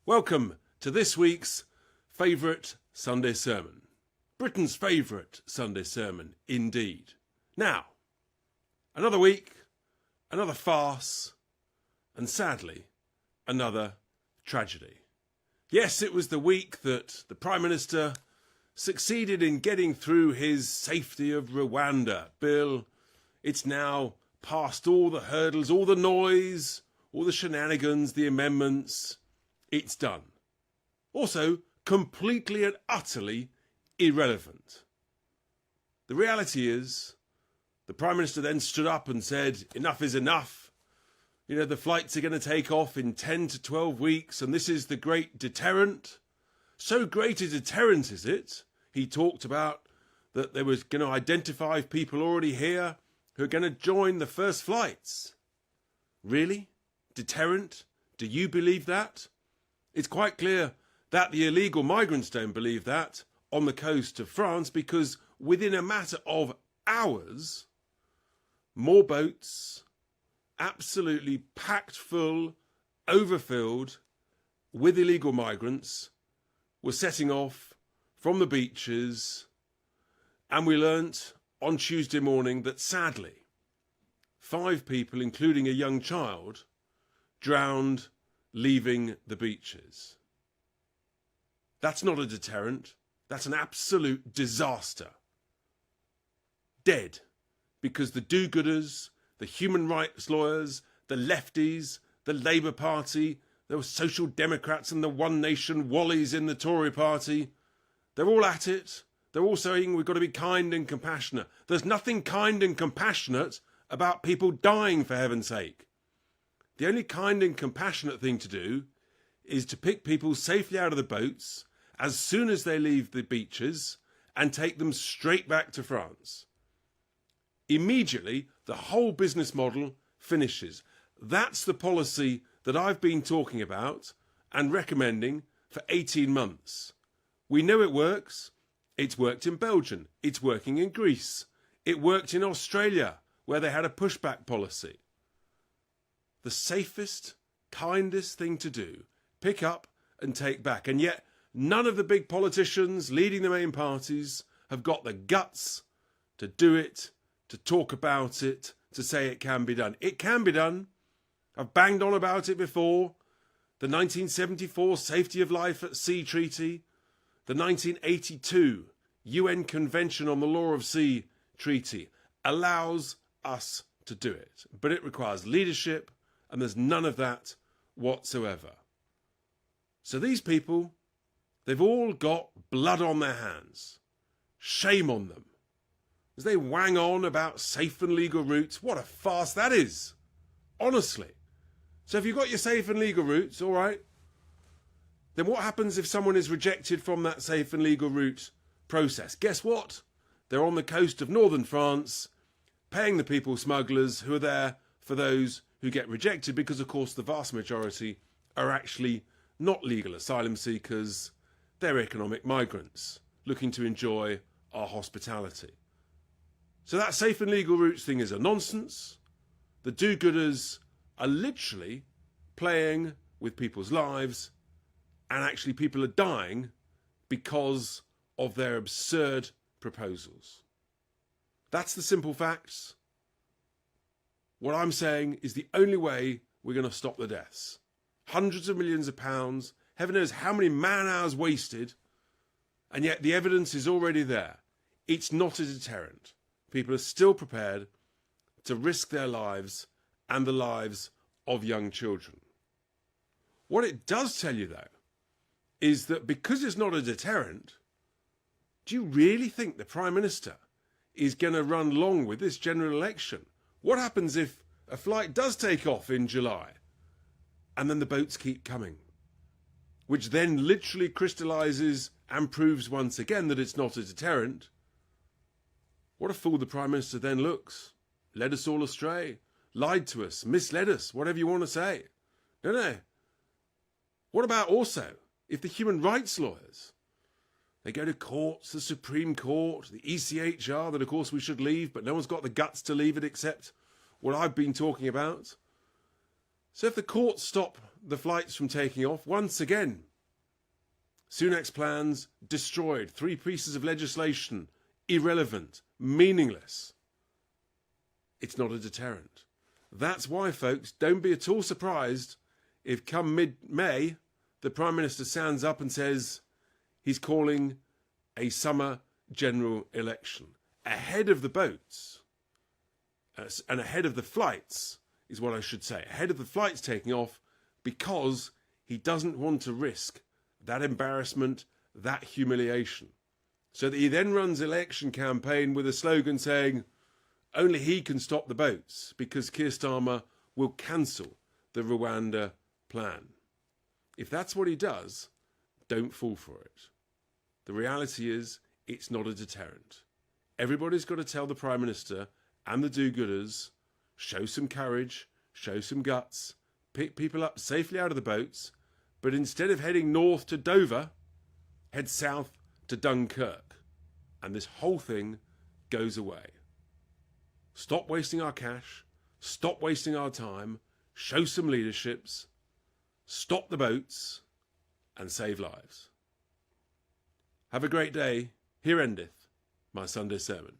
Welcome to this week's favourite Sunday sermon. Britain's favourite Sunday sermon, indeed. Now, another week, another farce, and sadly, another tragedy. Yes, it was the week that the Prime Minister succeeded in getting through his Safety of Rwanda bill. It's now past all the hurdles, all the noise, all the shenanigans, the amendments. It's done. Also, completely and utterly irrelevant. The reality is, the Prime Minister then stood up and said, enough is enough. You know, the flights are going to take off in 10 to 12 weeks, and this is the great deterrent. So great a deterrent is it, he talked about that there was going to identify people already here who are going to join the first flights. Really? Deterrent? Do you believe that? It's quite clear that the illegal migrants don't believe that on the coast of France, because within a matter of hours, more boats, absolutely packed full, overfilled with illegal migrants, were setting off from the beaches. And we learnt on Tuesday morning that sadly, 5 people, including a young child, drowned leaving the beaches. That's not a deterrent. That's an absolute disaster. Dead. Because the do-gooders, the human rights lawyers, the lefties, the Labour Party, there were Social Democrats and the One Nation Wallies in the Tory Party. They're all at it. They're all saying we've got to be kind and compassionate. There's nothing kind and compassionate about people dying, for heaven's sake. The only kind and compassionate thing to do is to pick people safely out of the boats as soon as they leave the beaches and take them straight back to France. Immediately, the whole business model finishes. That's the policy that I've been talking about and recommending for 18 months. We know it works. It's worked in Belgium. It's working in Greece. It worked in Australia, where they had a pushback policy. The safest, kindest thing to do, pick up and take back. And yet none of the big politicians leading the main parties have got the guts to do it, to talk about it, to say it can be done. It can be done. I've banged on about it before. The 1974 Safety of Life at Sea Treaty, the 1982 UN Convention on the Law of Sea Treaty allows us to do it. But it requires leadership, and there's none of that whatsoever. So these people, they've all got blood on their hands. Shame on them. As they wang on about safe and legal routes, what a farce that is. Honestly. So if you've got your safe and legal routes, all right, then what happens if someone is rejected from that safe and legal route process? Guess what? They're on the coast of northern France, paying the people smugglers who are there for those who get rejected, because of course the vast majority are actually not legal asylum seekers. They're economic migrants looking to enjoy our hospitality. So that safe and legal routes thing is a nonsense. The do-gooders are literally playing with people's lives, and actually people are dying because of their absurd proposals. That's the simple facts. What I'm saying is the only way we're going to stop the deaths. Hundreds of millions of pounds, heaven knows how many man-hours wasted, and yet the evidence is already there. It's not a deterrent. People are still prepared to risk their lives and the lives of young children. What it does tell you, though, is that because it's not a deterrent, do you really think the Prime Minister is going to run long with this general election? What happens if a flight does take off in July and then the boats keep coming? Which then literally crystallises and proves once again that it's not a deterrent. What a fool the Prime Minister then looks. Led us all astray. Lied to us. Misled us. Whatever you want to say. No. What about also if the human rights lawyers, they go to courts, the Supreme Court, the ECHR, that of course we should leave, but no one's got the guts to leave it except what I've been talking about. So if the courts stop the flights from taking off, once again, Sunak's plans destroyed. 3 pieces of legislation, irrelevant, meaningless. It's not a deterrent. That's why, folks, don't be at all surprised if come mid-May, the Prime Minister stands up and says he's calling a summer general election. Ahead of the boats, and ahead of the flights, is what I should say. Ahead of the flights taking off, because he doesn't want to risk that embarrassment, that humiliation. So that he then runs an election campaign with a slogan saying only he can stop the boats because Keir Starmer will cancel the Rwanda plan. If that's what he does, don't fall for it. The reality is it's not a deterrent. Everybody's got to tell the Prime Minister and the do-gooders, show some courage, show some guts, pick people up safely out of the boats, but instead of heading north to Dover, head south to Dunkirk. And this whole thing goes away. Stop wasting our cash, stop wasting our time, show some leaderships, stop the boats, and save lives. Have a great day. Here endeth my Sunday sermon.